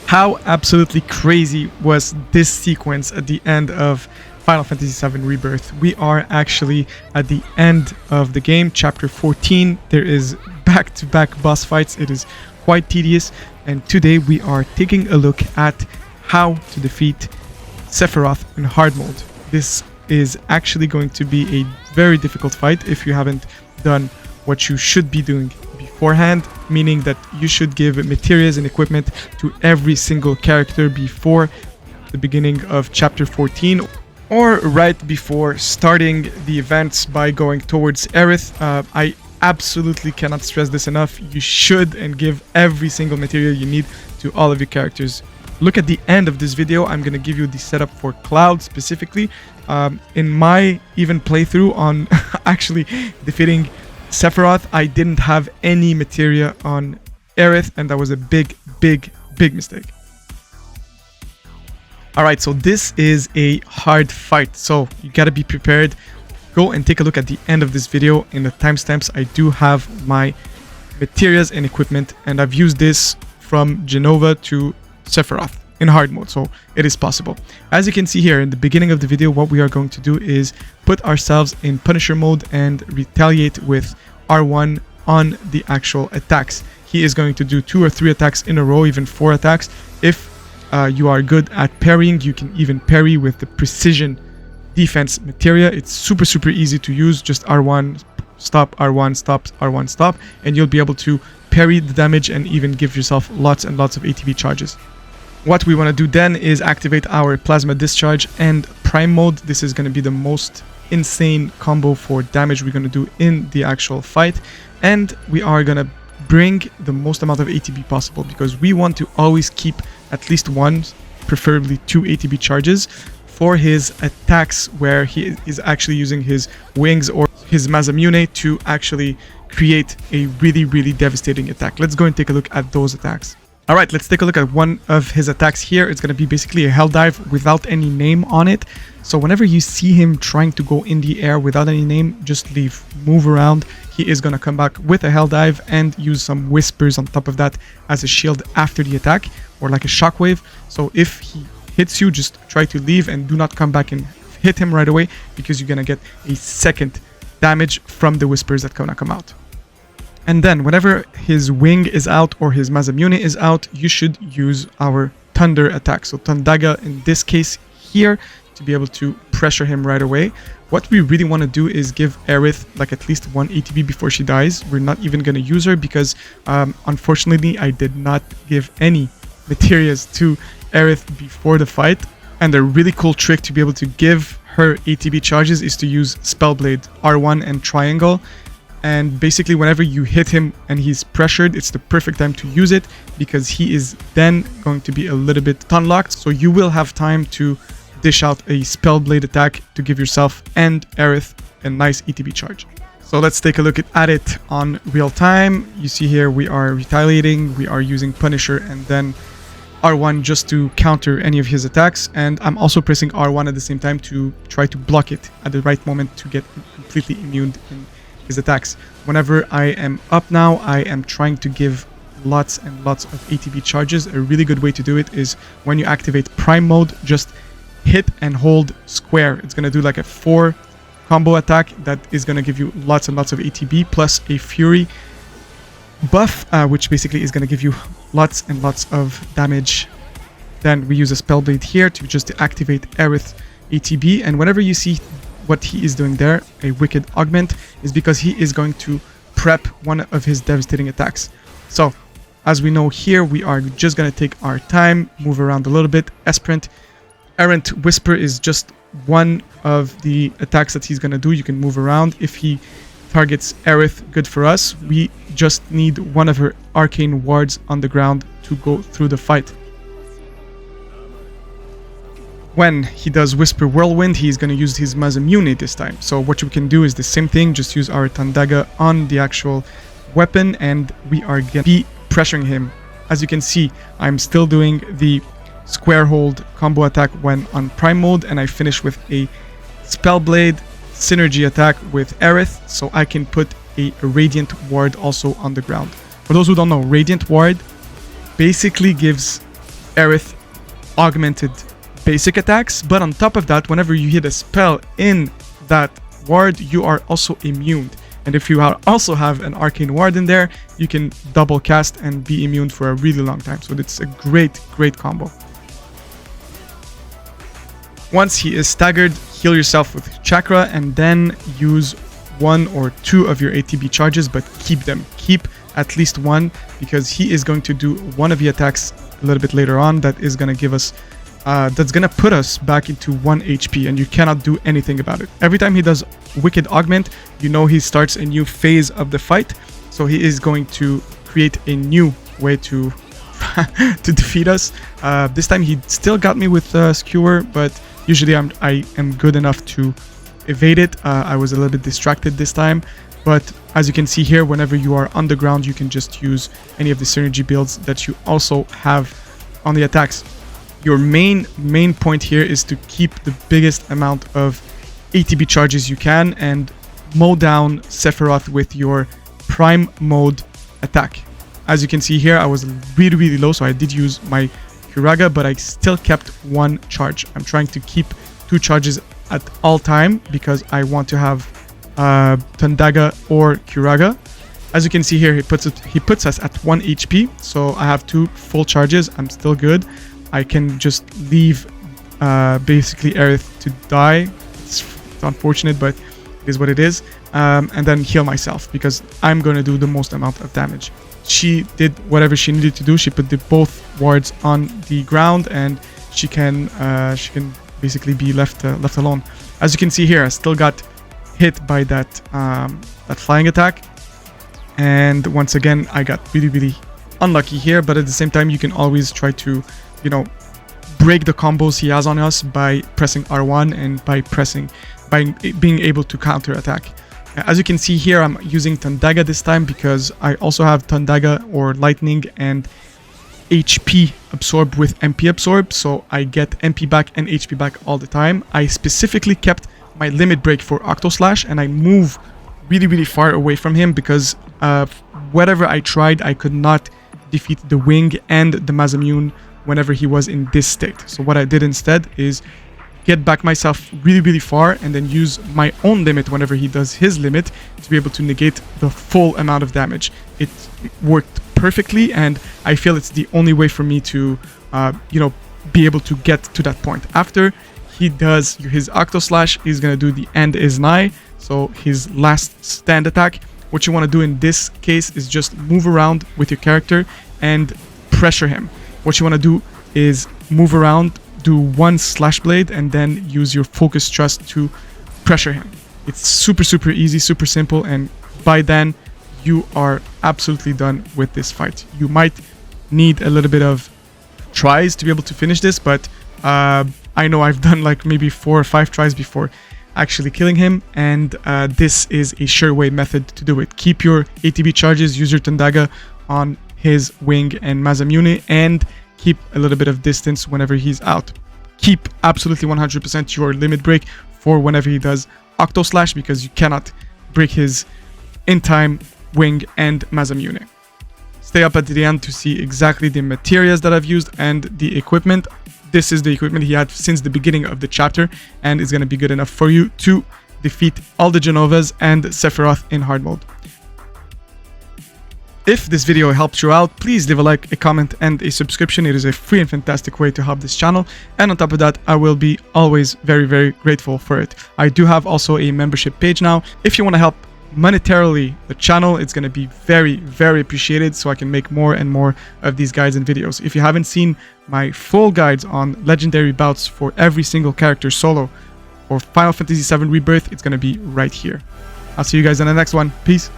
How absolutely crazy was this sequence at the end of Final Fantasy VII Rebirth? We are actually at the end of the game, chapter 14. There is back-to-back boss fights. It is quite tedious, and today we are taking a look at how to defeat Sephiroth in hard mode. This is actually going to be a very difficult fight if you haven't done what you should be doing beforehand, meaning that you should give Materia and Equipment to every single character before the beginning of chapter 14 or right before starting the events by going towards Aerith. I absolutely cannot stress this enough. You should and give every single material you need to all of your characters. Look at the end of this video. I'm going to give you the setup for Cloud specifically. In my even playthrough on actually defeating Sephiroth, I didn't have any materia on Aerith, and that was a big mistake. Alright, so this is a hard fight, so you gotta be prepared. Go and take a look at the end of this video. In the timestamps, I do have my Materias and Equipment, and I've used this from Genova to Sephiroth in hard mode, so it is possible. As you can see here in the beginning of the video, what we are going to do is put ourselves in Punisher mode and retaliate with R1 on the actual attacks. He is going to do 2 or 3 attacks in a row, even 4 attacks. If you are good at parrying, you can even parry with the precision defense materia. It's super easy to use. Just R1 stop, R1 stop, R1 stop, and you'll be able to parry the damage and even give yourself lots and lots of ATB charges. What we want to do then is activate our Plasma Discharge and Prime Mode. This is going to be the most insane combo for damage we're going to do in the actual fight. And we are going to bring the most amount of ATB possible because we want to always keep at least 1, preferably 2 ATB charges for his attacks where he is actually using his wings or his Masamune to actually create a really devastating attack. Let's go and take a look at those attacks. Alright, let's take a look at one of his attacks here. It's going to be basically a Hell Dive without any name on it. So whenever you see him trying to go in the air without any name, just leave, move around. He is going to come back with a Hell Dive and use some Whispers on top of that as a shield after the attack, or like a Shockwave. So if he hits you, just try to leave and do not come back and hit him right away, because you're going to get a second damage from the Whispers that gonna come out. And then whenever his wing is out or his Masamune is out, you should use our Thunder attack. So Thundaga in this case here to be able to pressure him right away. What we really want to do is give Aerith like at least 1 ATB before she dies. We're not even going to use her because unfortunately I did not give any materials to Aerith before the fight. And a really cool trick to be able to give her ATB charges is to use Spellblade, R1 and Triangle. And basically whenever you hit him and he's pressured, it's the perfect time to use it because he is then going to be a little bit stun locked. So you will have time to dish out a Spellblade attack to give yourself and Aerith a nice ETB charge. So let's take a look at it on real time. You see here we are retaliating, we are using Punisher and then R1 just to counter any of his attacks. And I'm also pressing R1 at the same time to try to block it at the right moment to get completely immune in his attacks. Whenever I am up now, I am trying to give lots and lots of ATB charges. A really good way to do it is when you activate Prime Mode, just hit and hold square. It's going to do like a 4 combo attack that is going to give you lots and lots of ATB plus a Fury buff, which basically is going to give you lots and lots of damage. Then we use a Spellblade here to just activate Aerith ATB, and whenever you see what he is doing there, a Wicked Augment, is because he is going to prep one of his devastating attacks. So as we know here, we are just going to take our time, move around a little bit. Esprint, Errant Whisper is just one of the attacks that he's going to do. You can move around. If he targets Aerith, good for us. We just need one of her arcane wards on the ground to go through the fight. When he does Whisper Whirlwind, he's going to use his Masamune this time. So what you can do is the same thing, just use our Thundaga on the actual weapon and we are going to be pressuring him. As you can see, I'm still doing the square hold combo attack when on Prime Mode, and I finish with a Spellblade synergy attack with Aerith, so I can put a Radiant Ward also on the ground. For those who don't know, Radiant Ward basically gives Aerith augmented basic attacks, but on top of that, whenever you hit a spell in that ward, you are also immune. And if you also have an arcane ward in there, you can double cast and be immune for a really long time. So it's a great combo. Once he is staggered, heal yourself with chakra and then use 1 or 2 of your ATB charges, but keep them. Keep at least 1, because he is going to do one of the attacks a little bit later on that is going to give us that's gonna put us back into 1 HP, and you cannot do anything about it. Every time he does Wicked Augment, you know he starts a new phase of the fight, so he is going to create a new way to to defeat us. This time he still got me with Skewer, but usually I am good enough to evade it. I was a little bit distracted this time, but as you can see here, whenever you are on the ground, you can just use any of the synergy builds that you also have on the attacks. Your main point here is to keep the biggest amount of ATB charges you can and mow down Sephiroth with your prime mode attack. As you can see here, I was really low, so I did use my Kuraga, but I still kept 1 charge. I'm trying to keep 2 charges at all time because I want to have Tandaga or Kuraga. As you can see here, he puts us at 1 HP, so I have 2 full charges. I'm still good. I can just leave basically Aerith to die. It's unfortunate, but it is what it is. And then heal myself because I'm going to do the most amount of damage. She did whatever she needed to do. She put both wards on the ground, and she can basically be left alone. As you can see here, I still got hit by that flying attack, and once again I got really unlucky here. But at the same time, you can always try to, you know, break the combos he has on us by pressing R1 and by being able to counter attack. As you can see here, I'm using Tandaga this time because I also have Tandaga or Lightning and HP absorb with MP absorb, so I get MP back and HP back all the time. I specifically kept my limit break for Octoslash, and I move really far away from him because whatever I tried, I could not defeat the Wing and the Masamune whenever he was in this state. So what I did instead is get back myself really far and then use my own limit whenever he does his limit to be able to negate the full amount of damage. It worked perfectly, and I feel it's the only way for me to you know, be able to get to that point. After he does his Octoslash, he's gonna do the End is Nigh, so his last stand attack. What you want to do in this case is just move around with your character and pressure him. What you want to do is move around, do 1 slash blade, and then use your focus thrust to pressure him. It's super easy, super simple, and by then you are absolutely done with this fight. You might need a little bit of tries to be able to finish this, but I know I've done like maybe 4 or 5 tries before actually killing him, and this is a sure way method to do it. Keep your ATB charges, use your Tandaga on his Wing and Masamune, and keep a little bit of distance whenever he's out. Keep absolutely 100% your limit break for whenever he does Octoslash, because you cannot break his in time Wing and Masamune. Stay up at the end to see exactly the materials that I've used and the equipment. This is the equipment he had since the beginning of the chapter, and it's going to be good enough for you to defeat all the Genovas and Sephiroth in hard mode. If this video helped you out, please leave a like, a comment, and a subscription. It is a free and fantastic way to help this channel, and on top of that, I will be always very grateful for it. I do have also a membership page now. If you want to help monetarily the channel, it's going to be very appreciated, so I can make more and more of these guides and videos. If you haven't seen my full guides on legendary bouts for every single character solo or Final Fantasy VII Rebirth, it's going to be right here. I'll see you guys in the next one. Peace.